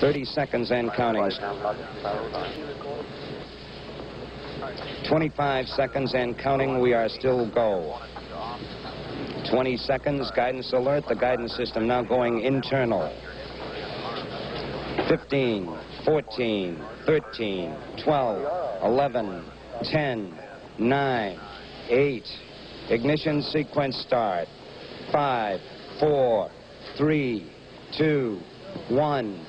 30 seconds and counting. 25 seconds and counting. We are still go. 20 seconds. Guidance alert. The guidance system now going internal. 15, 14, 13, 12, 11, 10, 9, 8. Ignition sequence start. 5, 4, 3, 2, 1.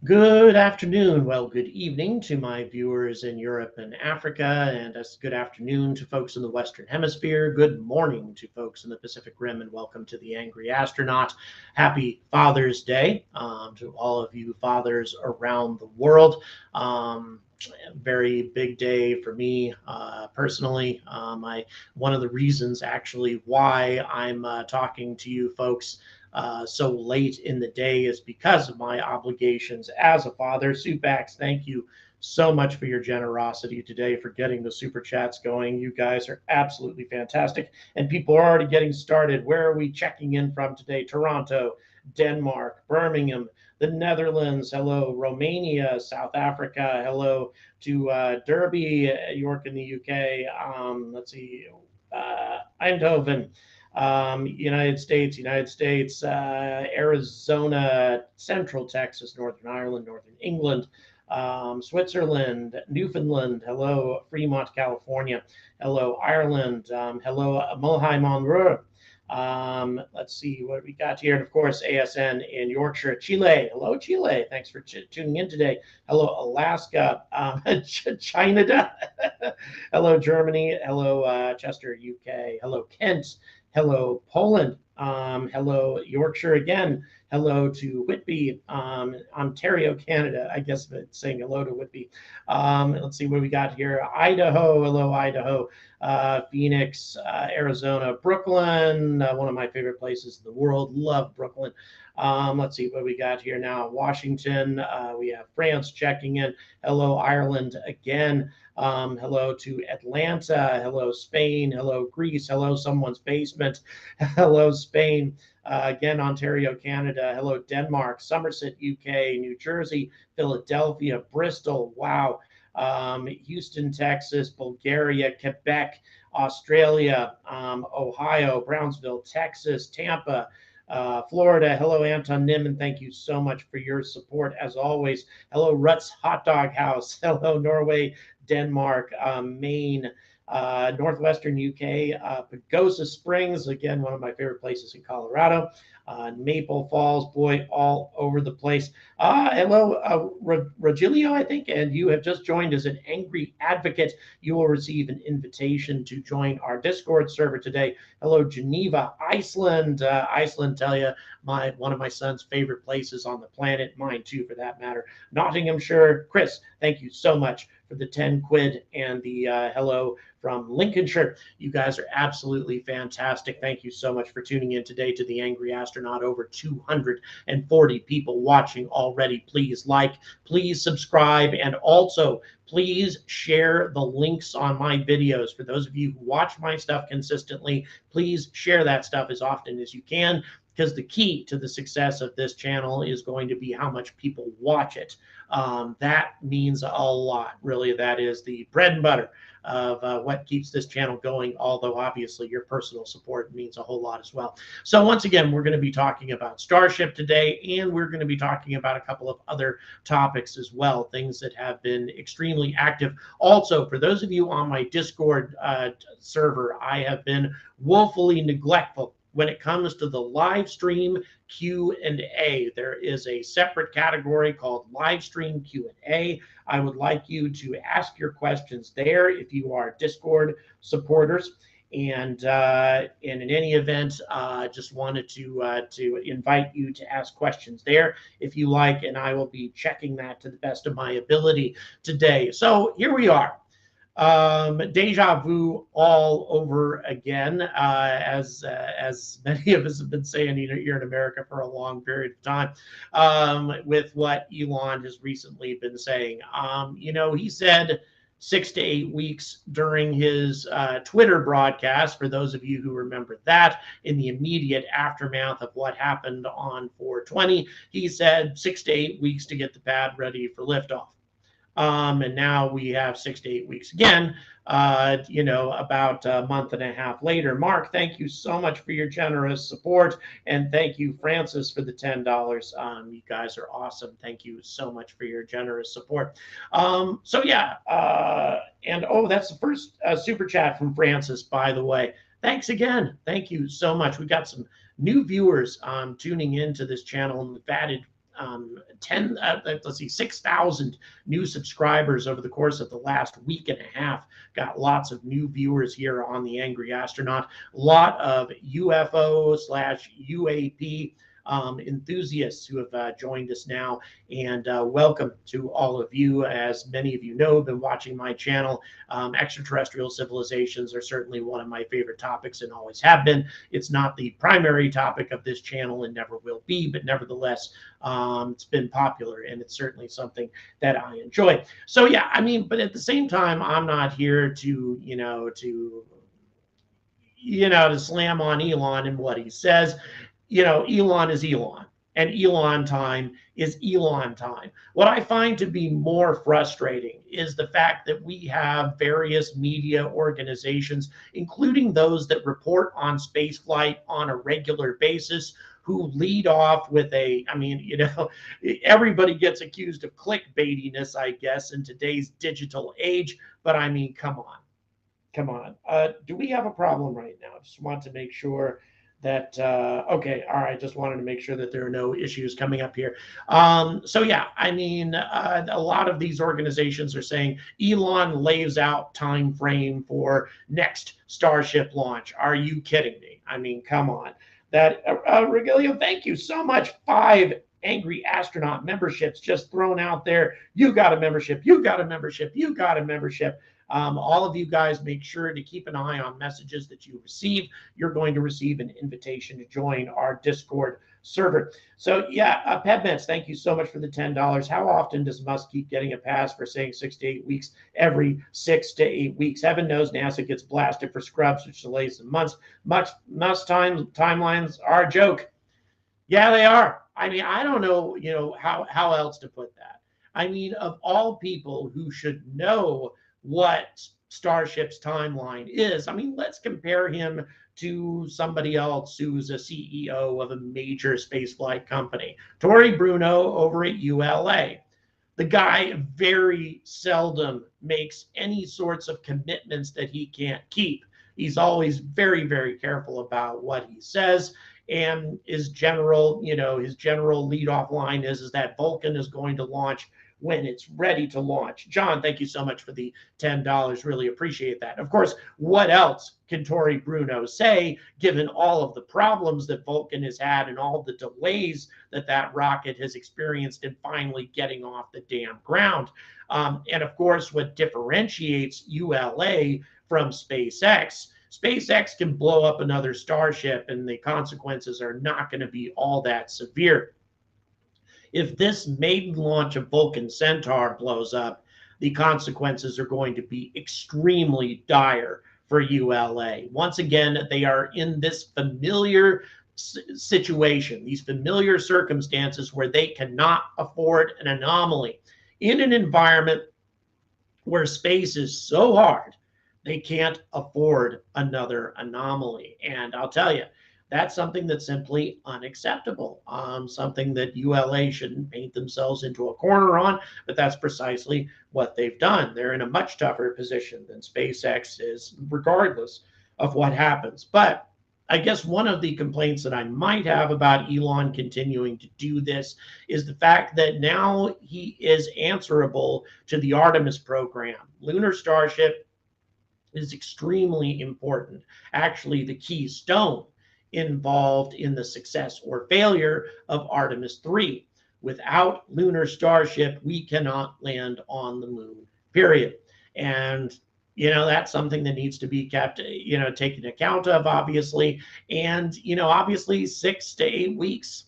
Good afternoon, well, good evening to my viewers in Europe and Africa, and a good afternoon to folks in the Western Hemisphere. Good morning to folks in the Pacific Rim, and welcome to the Angry Astronaut. Happy Father's Day to all of you fathers around the world. Very big day for me personally. One of the reasons actually why I'm talking to you folks so late in the day is because of my obligations as a father. Supax, thank you so much for your generosity today, for getting the super chats going. You guys are absolutely fantastic, and people are already getting started. Where are we checking in from today? Toronto, Denmark, Birmingham, the Netherlands, hello, Romania, South Africa, hello to Derby, York in the UK, let's see, Eindhoven, United States, Arizona, Central Texas, Northern Ireland, Northern England, Switzerland, Newfoundland, hello, Fremont, California, hello, Ireland, hello, Mulheim Monroe. Let's see what we got here. And of course, ASN in Yorkshire, Chile. Hello, Chile. Thanks for tuning in today. Hello, Alaska, China. Hello, Germany. Hello, Chester, UK. Hello, Kent. Hello, Poland. Hello, Yorkshire again. Hello to Whitby, Ontario, Canada. I guess it's saying hello to Whitby. Let's see what we got here. Idaho. Hello, Idaho. Phoenix, Arizona, Brooklyn, one of my favorite places in the world. Love Brooklyn. Let's see what we got here now. Washington, we have France checking in. Hello, Ireland again. Hello to Atlanta. Hello, Spain. Hello, Greece. Hello, someone's basement. Hello, Spain. Again, Ontario, Canada. Hello, Denmark, Somerset, UK, New Jersey, Philadelphia, Bristol. Wow. Houston, Texas, Bulgaria, Quebec, Australia, Ohio, Brownsville, Texas, Tampa, Florida. Hello, Anton Nimmin. Thank you so much for your support as always. Hello, Ruts Hot Dog House. Hello, Norway, Denmark, Maine, Northwestern UK, Pagosa Springs, again, one of my favorite places in Colorado, Maple Falls, boy, all over the place. Hello, Rogelio, I think, and you have just joined as an Angry Advocate. You will receive an invitation to join our Discord server today. Hello, Geneva, Iceland. Iceland, tell you, one of my son's favorite places on the planet, mine too, for that matter. Nottinghamshire, Chris, thank you so much for the 10 quid and the hello from Lincolnshire. You guys are absolutely fantastic. Thank you so much for tuning in today to the Angry Astronaut. Over 240 people watching already. Please like, please subscribe, and also please share the links on my videos. For those of you who watch my stuff consistently, please share that stuff as often as you can, because the key to the success of this channel is going to be how much people watch it. That means a lot, really. That is the bread and butter of what keeps this channel going, although obviously your personal support means a whole lot as well. So once again, we're going to be talking about Starship today, and we're going to be talking about a couple of other topics as well, things that have been extremely active. Also, for those of you on my Discord server, I have been woefully neglectful when it comes to the live stream Q&A. There is a separate category called live stream Q&A. I would like you to ask your questions there if you are Discord supporters. And in any event, just wanted to invite you to ask questions there if you like, and I will be checking that to the best of my ability today. So here we are. Deja vu all over again, as many of us have been saying here in America for a long period of time, with what Elon has recently been saying. He said 6 to 8 weeks during his Twitter broadcast, for those of you who remember that, in the immediate aftermath of what happened on 420. He said 6 to 8 weeks to get the pad ready for liftoff. And now we have 6 to 8 weeks again, about a month and a half later. Mark, thank you so much for your generous support. And thank you, Francis, for the $10. You guys are awesome. Thank you so much for your generous support. And that's the first super chat from Francis, by the way. Thanks again. Thank you so much. We've got some new viewers tuning into this channel, and we've added 6,000 new subscribers over the course of the last week and a half. Got lots of new viewers here on the Angry Astronaut. A lot of UFO/UAP enthusiasts who have joined us now, and welcome to all of you. As many of you know, have been watching my channel. Extraterrestrial civilizations are certainly one of my favorite topics and always have been. It's not the primary topic of this channel and never will be, but nevertheless, it's been popular, and it's certainly something that I enjoy. So yeah, but at the same time, I'm not here to slam on Elon and what he says. Elon is Elon, and Elon time is Elon time. What I find to be more frustrating is the fact that we have various media organizations, including those that report on spaceflight on a regular basis, who lead off with everybody gets accused of clickbaitiness, I guess, in today's digital age. But come on. Do we have a problem right now? I just want to make sure that okay, all right, just wanted to make sure that there are no issues coming up here. A lot of these organizations are saying Elon lays out time frame for next Starship launch. Are you kidding me? Come on. That Regilio, thank you so much. 5 Angry Astronaut memberships just thrown out there. You got a membership. You got a membership. You got a membership. All of you guys, make sure to keep an eye on messages that you receive. You're going to receive an invitation to join our Discord server. So yeah, Pebmets, thank you so much for the $10. How often does Musk keep getting a pass for saying 6 to 8 weeks? Every 6 to 8 weeks. Heaven knows NASA gets blasted for scrubs, which delays some months. Musk timelines are a joke. Yeah, they are. I don't know, how else to put that. Of all people who should know what Starship's timeline is, let's compare him to somebody else who's a CEO of a major spaceflight company. Tory Bruno over at ULA. The guy very seldom makes any sorts of commitments that he can't keep. He's always very, very careful about what he says. And his general leadoff line is that Vulcan is going to launch when it's ready to launch. John, thank you so much for the $10. Really appreciate that. Of course, what else can Tory Bruno say, given all of the problems that Vulcan has had and all the delays that rocket has experienced in finally getting off the damn ground? And of course, what differentiates ULA from SpaceX can blow up another Starship, and the consequences are not going to be all that severe. If this maiden launch of Vulcan Centaur blows up, the consequences are going to be extremely dire for ULA. Once again, they are in this familiar situation, these familiar circumstances where they cannot afford an anomaly. In an environment where space is so hard, they can't afford another anomaly. And I'll tell you, that's something that's simply unacceptable, something that ULA shouldn't paint themselves into a corner on, but that's precisely what they've done. They're in a much tougher position than SpaceX is, regardless of what happens. But I guess one of the complaints that I might have about Elon continuing to do this is the fact that now he is answerable to the Artemis program. Lunar Starship is extremely important, actually, the keystone involved in the success or failure of Artemis 3. Without Lunar Starship, we cannot land on the moon, period. And that's something that needs to be kept, taken account of, obviously. And obviously 6 to 8 weeks,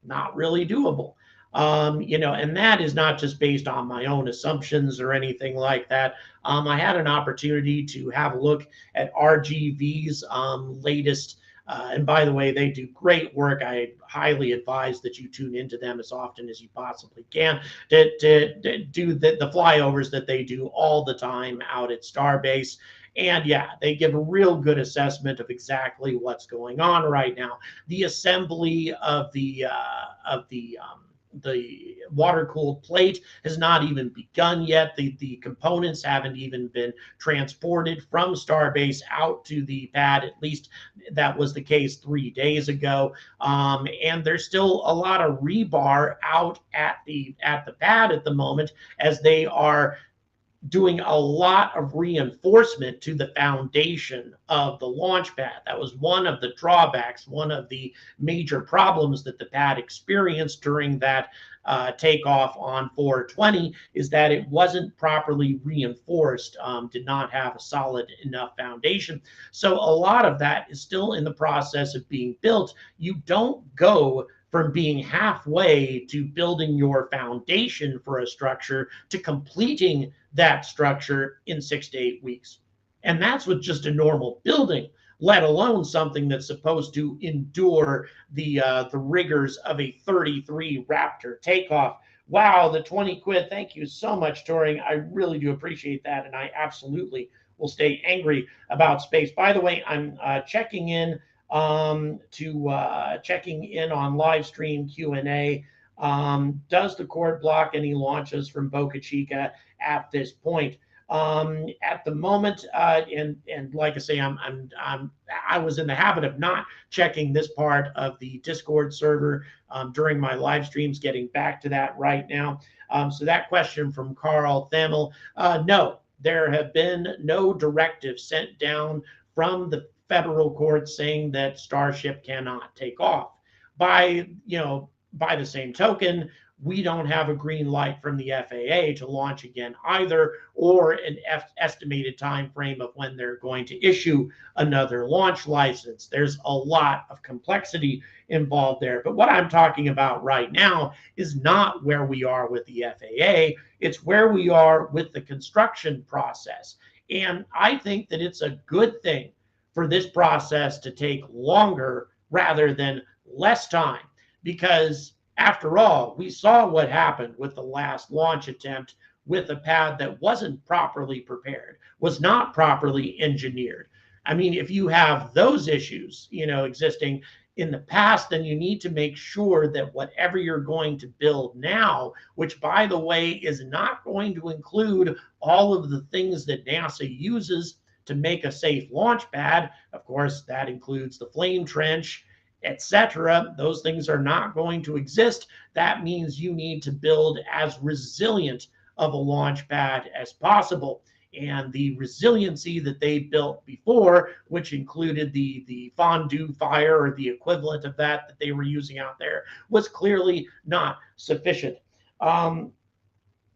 not really doable. And that is not just based on my own assumptions or anything like that. I had an opportunity to have a look at RGV's latest. And by the way, they do great work. I highly advise that you tune into them as often as you possibly can to do the flyovers that they do all the time out at Starbase. And yeah, they give a real good assessment of exactly what's going on right now. The assembly of the water-cooled plate has not even begun yet. The components haven't even been transported from Starbase out to the pad. At least that was the case 3 days ago. And there's still a lot of rebar out at the pad at the moment, as they are doing a lot of reinforcement to the foundation of the launch pad. That was one of the drawbacks, one of the major problems that the pad experienced during that takeoff on 420, is that it wasn't properly reinforced, did not have a solid enough foundation. So a lot of that is still in the process of being built. You don't go from being halfway to building your foundation for a structure to completing that structure in 6 to 8 weeks. And that's with just a normal building, let alone something that's supposed to endure the rigors of a 33 Raptor takeoff. Wow, the 20 quid. Thank you so much, Turing. I really do appreciate that. And I absolutely will stay angry about space. By the way, I'm checking in checking in on live stream Q&A. Does the court block any launches from Boca Chica at this point? At the moment, and like I say, I was in the habit of not checking this part of the Discord server during my live streams. Getting back to that right now. So that question from Carl Thamel, no, there have been no directives sent down from the federal court saying that Starship cannot take off. By the same token, we don't have a green light from the FAA to launch again either, or an estimated time frame of when they're going to issue another launch license. There's a lot of complexity involved there. But what I'm talking about right now is not where we are with the FAA. It's where we are with the construction process. And I think that it's a good thing for this process to take longer rather than less time, because after all, we saw what happened with the last launch attempt with a pad that wasn't properly prepared, was not properly engineered. I mean, if you have those issues, existing in the past, then you need to make sure that whatever you're going to build now, which by the way is not going to include all of the things that NASA uses to make a safe launch pad. Of course, that includes the flame trench, etc. Those things are not going to exist. That means you need to build as resilient of a launch pad as possible. And the resiliency that they built before, which included the fondue fire or the equivalent of that they were using out there, was clearly not sufficient.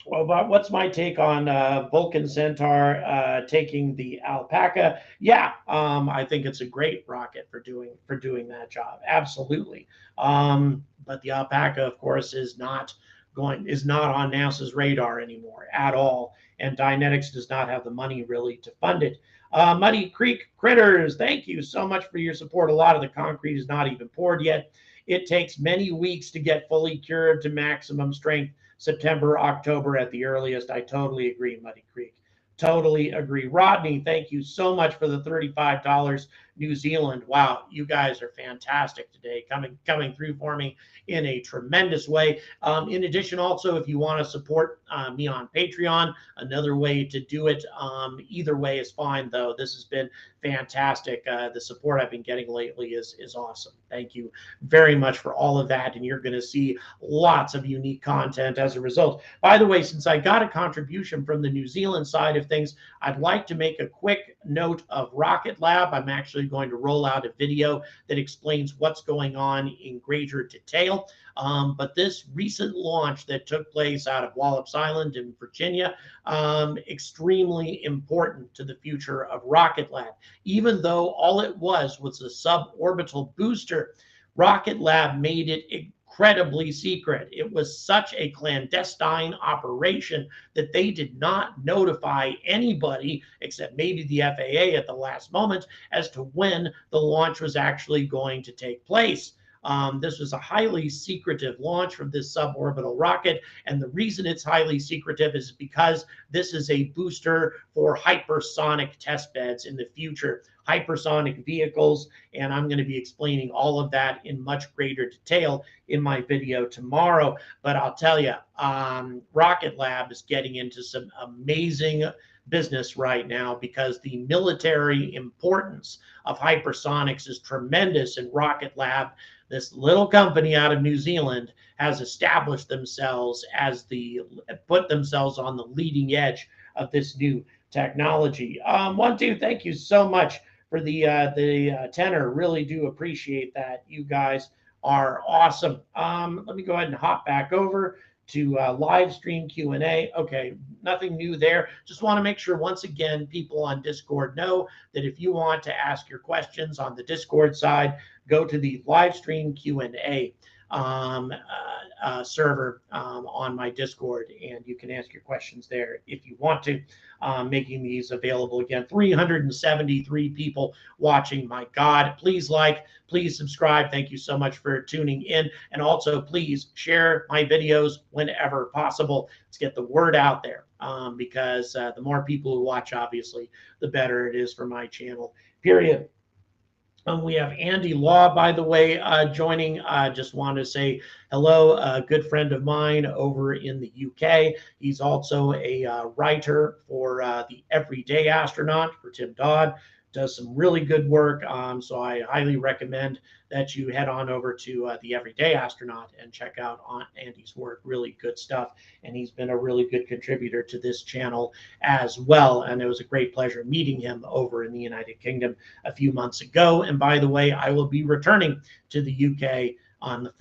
Well, what's my take on Vulcan Centaur taking the Alpaca? Yeah, I think it's a great rocket for doing that job. Absolutely. But the Alpaca, of course, is not on NASA's radar anymore at all, and Dynetics does not have the money really to fund it. Muddy Creek Critters, thank you so much for your support. A lot of the concrete is not even poured yet. It takes many weeks to get fully cured to maximum strength. September, October at the earliest. I totally agree, Muddy Creek. Totally agree. Rodney, thank you so much for the $35 New Zealand. Wow, you guys are fantastic today, coming through for me in a tremendous way. In addition, also, if you want to support me on Patreon, another way to do it. Either way is fine, though. This has been fantastic. The support I've been getting lately is awesome. Thank you very much for all of that, and you're going to see lots of unique content as a result. By the way, since I got a contribution from the New Zealand side of things, I'd like to make a quick note of Rocket Lab. I'm actually going to roll out a video that explains what's going on in greater detail. But this recent launch that took place out of Wallops Island in Virginia, extremely important to the future of Rocket Lab. Even though all it was a suborbital booster, Rocket Lab made it incredibly secret. It was such a clandestine operation that they did not notify anybody except maybe the FAA at the last moment as to when the launch was actually going to take place. This was a highly secretive launch from this suborbital rocket. And the reason it's highly secretive is because this is a booster for hypersonic test beds in the future, hypersonic vehicles. And I'm going to be explaining all of that in much greater detail in my video tomorrow. But I'll tell you, Rocket Lab is getting into some amazing business right now because the military importance of hypersonics is tremendous, and Rocket Lab, this little company out of New Zealand, has established themselves put themselves on the leading edge of this new technology. Thank you so much for the tenor. Really do appreciate that. You guys are awesome. Let me go ahead and hop back over to live stream Q&A. Okay, nothing new there. Just want to make sure, once again, people on Discord know that if you want to ask your questions on the Discord side, go to the live stream Q&A server on my Discord, and you can ask your questions there if you want to. Making these available again. 373 people watching. My God, please like, please subscribe. Thank you so much for tuning in. And also, please share my videos whenever possible. Let's get the word out there, because the more people who watch, obviously, the better it is for my channel, period. We have Andy Law, by the way, joining. Just want to say hello, a good friend of mine over in the UK. He's also a writer for the Everyday Astronaut for Tim Dodd. Does some really good work. So I highly recommend that you head on over to the Everyday Astronaut and check out Andy's work. Really good stuff. And he's been a really good contributor to this channel as well. And it was a great pleasure meeting him over in the United Kingdom a few months ago. And by the way, I will be returning to the UK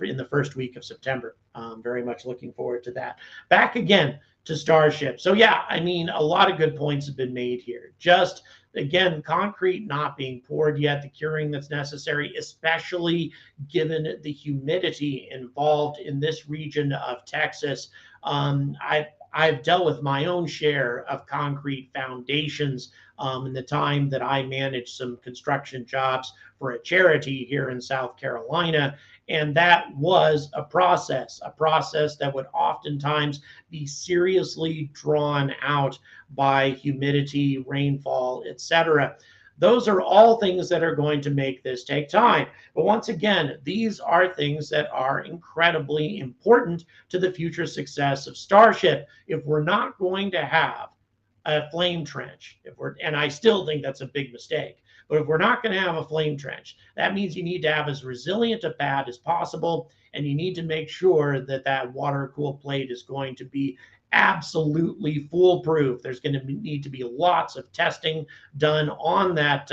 in the first week of September. Very much looking forward to that. Back again to Starship. So yeah, I mean, a lot of good points have been made here. Just again, concrete not being poured yet, the curing that's necessary, especially given the humidity involved in this region of Texas. I've dealt with my own share of concrete foundations in the time that I managed some construction jobs for a charity here in South Carolina. And that was a process that would oftentimes be seriously drawn out by humidity, rainfall, etc. Those are all things that are going to make this take time. But once again, these are things that are incredibly important to the future success of Starship. If we're not going to have a flame trench, and I still think that's a big mistake, but if we're not going to have a flame trench, that means you need to have as resilient a pad as possible, and you need to make sure that that water-cooled plate is going to be absolutely foolproof. There's going to need to be lots of testing done on that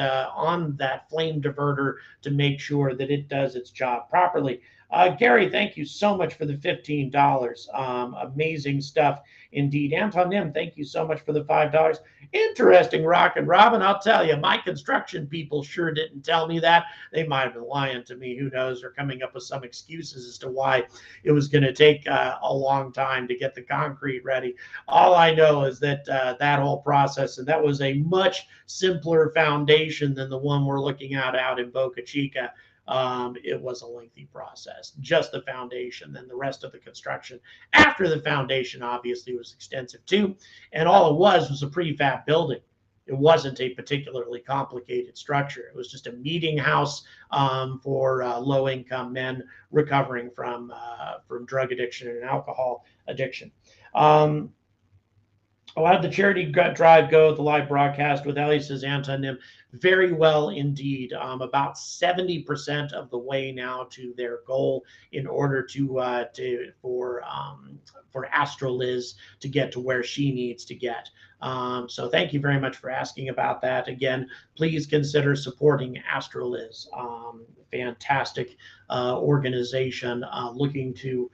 flame diverter to make sure that it does its job properly. Gary, thank you so much for the $15. Amazing stuff indeed. Anton Nim, thank you so much for the $5. Interesting, Rock and Robin. I'll tell you, my construction people sure didn't tell me that. They might have been lying to me. Who knows? Or coming up with some excuses as to why it was going to take a long time to get the concrete ready. All I know is that that whole process, and that was a much simpler foundation than the one we're looking at out in Boca Chica. It was a lengthy process, just the foundation. Then the rest of the construction after the foundation obviously was extensive too. And all it was a prefab building. It wasn't a particularly complicated structure. It was just a meeting house for low-income men recovering from drug addiction and alcohol addiction. How did the charity drive go? The live broadcast with Ellie, says Anton Nim. Very well indeed. About 70% of the way now to their goal in order for Astroliz to get to where she needs to get. So thank you very much for asking about that. Again, please consider supporting Astroliz. Fantastic organization looking to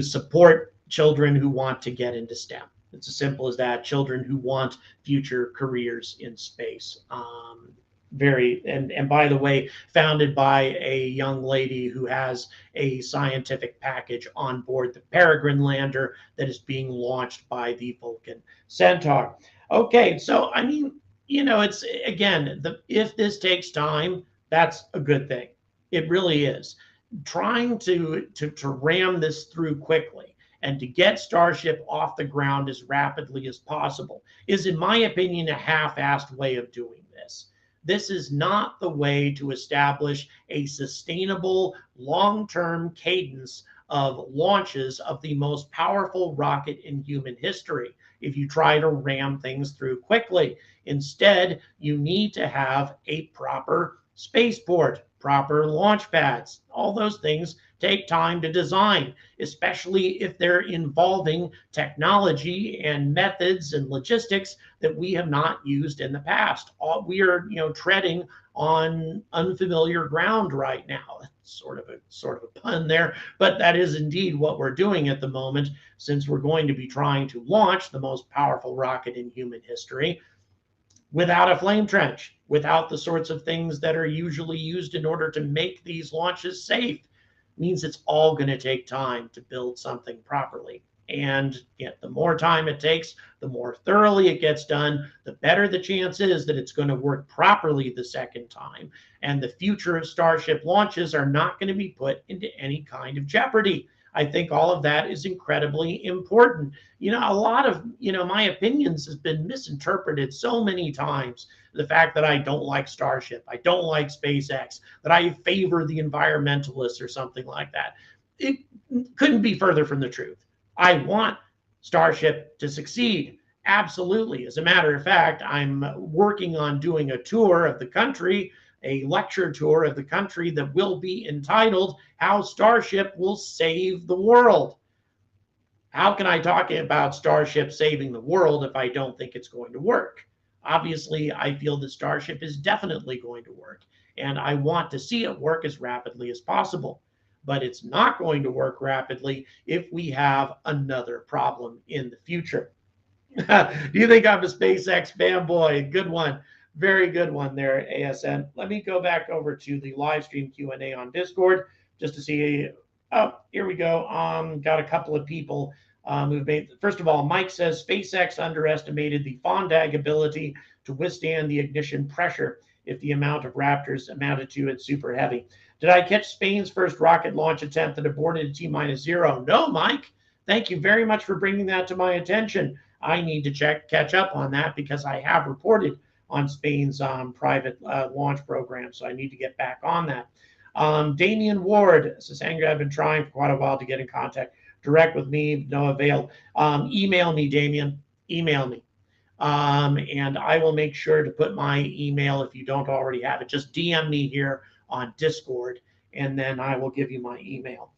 support children who want to get into STEM. It's as simple as that. Children who want future careers in space. And by the way, founded by a young lady who has a scientific package on board the Peregrine lander that is being launched by the Vulcan Centaur. Okay, so I mean, it's again, if this takes time, that's a good thing. It really is. Trying to ram this through quickly and to get Starship off the ground as rapidly as possible is, in my opinion, a half-assed way of doing this. This is not the way to establish a sustainable, long-term cadence of launches of the most powerful rocket in human history if you try to ram things through quickly. Instead, you need to have a proper spaceport, proper launch pads. All those things take time to design, especially if they're involving technology and methods and logistics that we have not used in the past. We are, treading on unfamiliar ground right now. Sort of a pun there, but that is indeed what we're doing at the moment, since we're going to be trying to launch the most powerful rocket in human history without a flame trench, without the sorts of things that are usually used in order to make these launches safe. Means it's all going to take time to build something properly. And the more time it takes, the more thoroughly it gets done, the better the chance is that it's going to work properly the second time. And the future of Starship launches are not going to be put into any kind of jeopardy. I think all of that is incredibly important. A lot of, my opinions has been misinterpreted so many times. The fact that I don't like Starship, I don't like SpaceX, that I favor the environmentalists or something like that. It couldn't be further from the truth. I want Starship to succeed. Absolutely. As a matter of fact, I'm working on doing a tour of the country, a lecture tour of the country that will be entitled How Starship Will Save the World. How can I talk about Starship saving the world if I don't think it's going to work? Obviously, I feel that Starship is definitely going to work, and I want to see it work as rapidly as possible. But it's not going to work rapidly if we have another problem in the future. Do you think I'm a SpaceX fanboy? Good one. Very good one there, ASN. Let me go back over to the live stream Q&A on Discord just to see. Oh, here we go. Got a couple of people who've made. First of all, Mike says SpaceX underestimated the Fondag ability to withstand the ignition pressure if the amount of Raptors amounted to it super heavy. Did I catch Spain's first rocket launch attempt that aborted at T-0? No, Mike. Thank you very much for bringing that to my attention. I need to catch up on that because I have reported on Spain's private launch program, so I need to get back on that. Damian Ward says, Angry, I've been trying for quite a while to get in contact direct with me, no avail. Email me, Damian. Email me. And I will make sure to put my email if you don't already have it. Just DM me here on Discord, and then I will give you my email.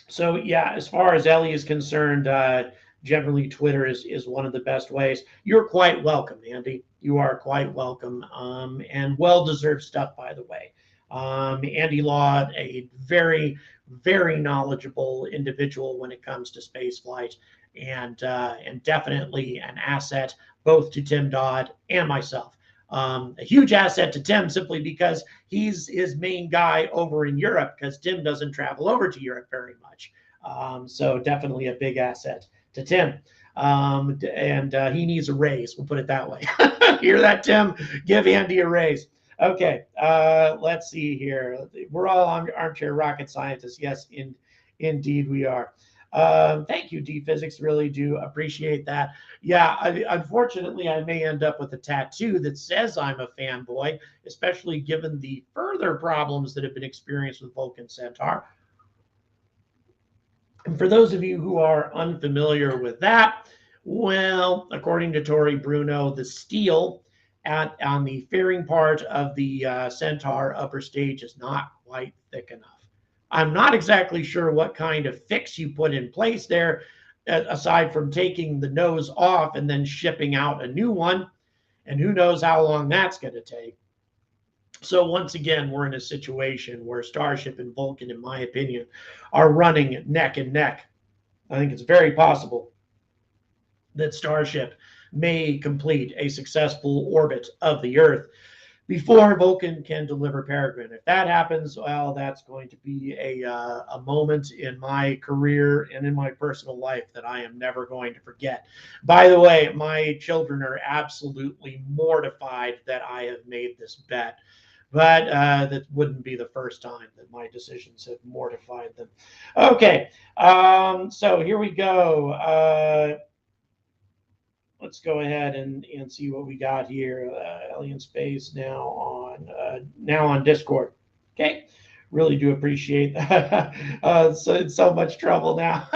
So yeah, as far as Ellie is concerned, generally Twitter is one of the best ways. You're quite welcome, Andy. You are quite welcome, and well-deserved stuff, by the way. Andy Law, a very, very knowledgeable individual when it comes to space flight, and definitely an asset both to Tim Dodd and myself. A huge asset to Tim simply because he's his main guy over in Europe, because Tim doesn't travel over to Europe very much. So definitely a big asset to Tim. And he needs a raise. We'll put it that way. Hear that, Tim? Give Andy a raise. Okay. Let's see here. We're all armchair rocket scientists. Yes, indeed we are. Thank you, D Physics. Really do appreciate that. Yeah, unfortunately, I may end up with a tattoo that says I'm a fanboy, especially given the further problems that have been experienced with Vulcan Centaur. And for those of you who are unfamiliar with that, well, according to Tori Bruno, the steel on the fairing part of the Centaur upper stage is not quite thick enough. I'm not exactly sure what kind of fix you put in place there, aside from taking the nose off and then shipping out a new one. And who knows how long that's going to take. So once again, we're in a situation where Starship and Vulcan, in my opinion, are running neck and neck. I think it's very possible that Starship may complete a successful orbit of the Earth before Vulcan can deliver Peregrine. If that happens, well, that's going to be a moment in my career and in my personal life that I am never going to forget. By the way, my children are absolutely mortified that I have made this bet. But that wouldn't be the first time that my decisions have mortified them. Okay, so here we go. Let's go ahead and see what we got here. Alien Space now on Discord. Okay, really do appreciate that. So it's so much trouble now.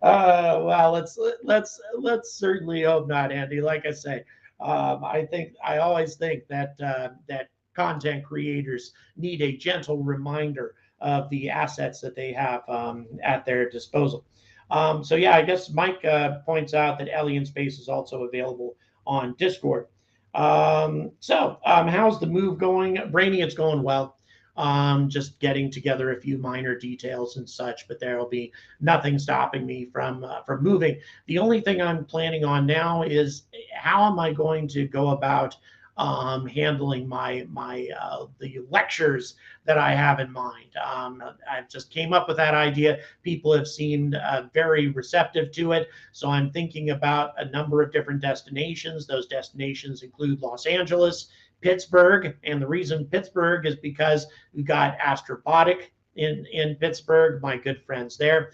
Well, let's certainly hope not, Andy. Like I say, I always think that that content creators need a gentle reminder of the assets that they have at their disposal. So yeah, I guess Mike points out that Alien Space is also available on Discord. How's the move going? Brainy, it's going well. Just getting together a few minor details and such, but there'll be nothing stopping me from moving. The only thing I'm planning on now is how am I going to go about handling the lectures that I have in mind. I just came up with that idea. People have seemed very receptive to it. So I'm thinking about a number of different destinations. Those destinations include Los Angeles, Pittsburgh, and the reason Pittsburgh is because we've got Astrobotic in Pittsburgh, my good friends there.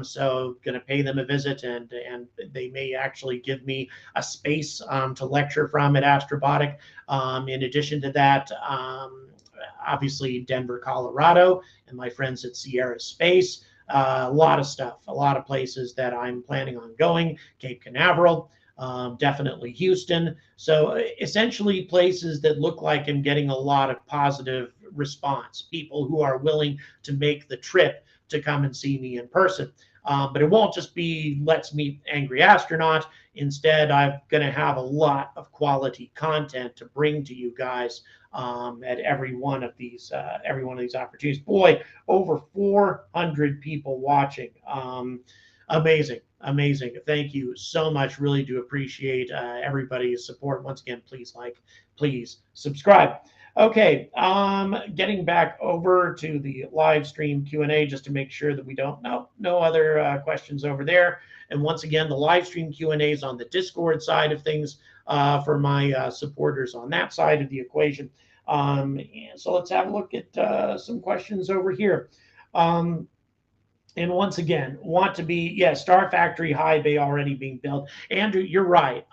So going to pay them a visit, and they may actually give me a space to lecture from at Astrobotic. In addition to that, obviously Denver, Colorado, and my friends at Sierra Space. A lot of stuff, a lot of places that I'm planning on going. Cape Canaveral. Definitely Houston. So essentially places that look like I'm getting a lot of positive response, people who are willing to make the trip to come and see me in person. But it won't just be let's meet Angry Astronaut. Instead, I'm going to have a lot of quality content to bring to you guys at every one of these opportunities. Boy, over 400 people watching. Amazing. Thank you so much. Really do appreciate everybody's support. Once again, please like, please subscribe. Okay, getting back over to the live stream Q&A just to make sure that we don't, no other questions over there. And once again, the live stream Q&A is on the Discord side of things for my supporters on that side of the equation. So let's have a look at some questions over here. And once again, Star Factory High Bay already being built. Andrew, you're right.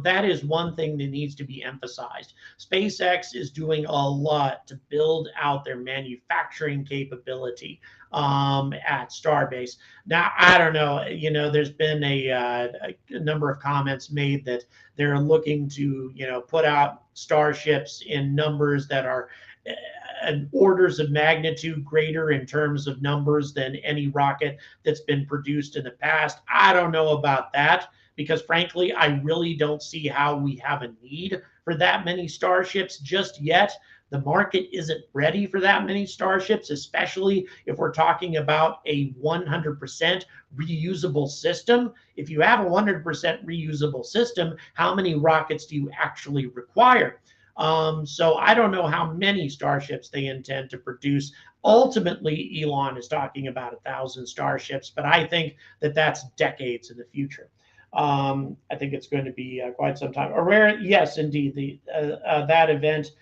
That is one thing that needs to be emphasized. SpaceX is doing a lot to build out their manufacturing capability at Starbase. Now, I don't know, there's been a number of comments made that they're looking to, put out starships in numbers that are orders of magnitude greater in terms of numbers than any rocket that's been produced in the past. I don't know about that because frankly, I really don't see how we have a need for that many starships just yet. The market isn't ready for that many starships, especially if we're talking about a 100% reusable system. If you have a 100% reusable system, how many rockets do you actually require? So I don't know how many starships they intend to produce. Ultimately, Elon is talking about 1,000 starships, but I think that that's decades in the future. I think it's going to be quite some time. Or where, yes, indeed, that event.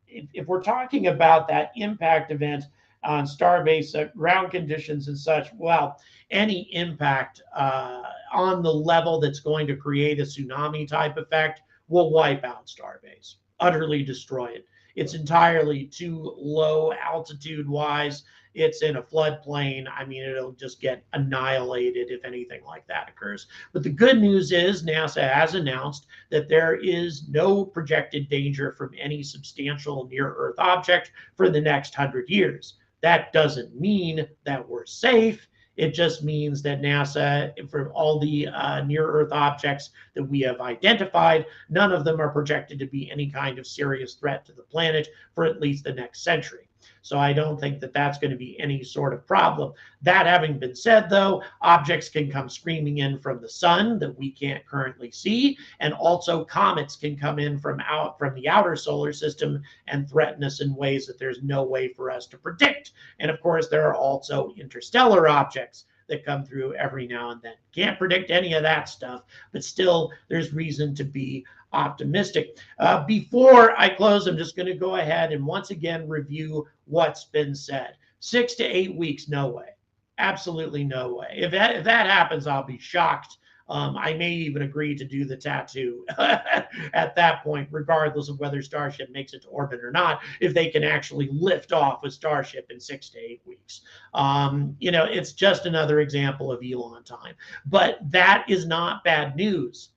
If we're talking about that impact event, on Starbase ground conditions and such, well, any impact on the level that's going to create a tsunami type effect will wipe out Starbase, utterly destroy it. It's entirely too low altitude wise. It's in a floodplain. I mean, it'll just get annihilated if anything like that occurs. But the good news is NASA has announced that there is no projected danger from any substantial near Earth object for the next 100 years. That doesn't mean that we're safe. It just means that NASA, for all the near Earth objects that we have identified, none of them are projected to be any kind of serious threat to the planet for at least the next century. So I don't think that that's going to be any sort of problem. That having been said, though, objects can come screaming in from the sun that we can't currently see, and also comets can come in from the outer solar system and threaten us in ways that there's no way for us to predict. And of course, there are also interstellar objects that come through every now and then. Can't predict any of that stuff, but still, there's reason to be optimistic. Before I close, I'm just going to go ahead and once again review what's been said. 6 to 8 weeks, no way. Absolutely no way. If that happens, I'll be shocked. I may even agree to do the tattoo at that point, regardless of whether Starship makes it to orbit or not, if they can actually lift off with Starship in 6 to 8 weeks. It's just another example of Elon time. But that is not bad news.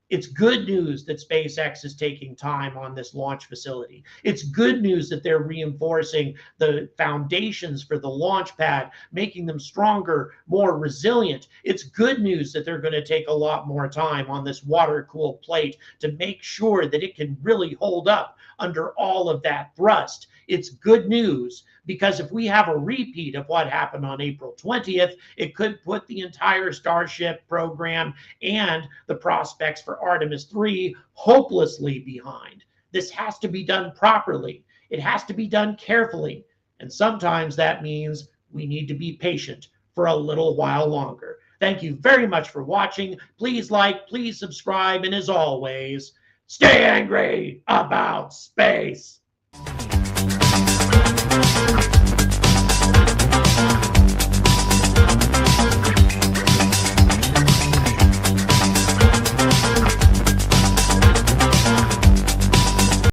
It's good news that SpaceX is taking time on this launch facility. It's good news that they're reinforcing the foundations for the launch pad, making them stronger, more resilient. It's good news that they're going to take a lot more time on this water-cooled plate to make sure that it can really hold up under all of that thrust. It's good news because if we have a repeat of what happened on April 20th, it could put the entire Starship program and the prospects for Artemis 3 hopelessly behind. This has to be done properly. It has to be done carefully. And sometimes that means we need to be patient for a little while longer. Thank you very much for watching. Please like, please subscribe, and as always, stay angry about space.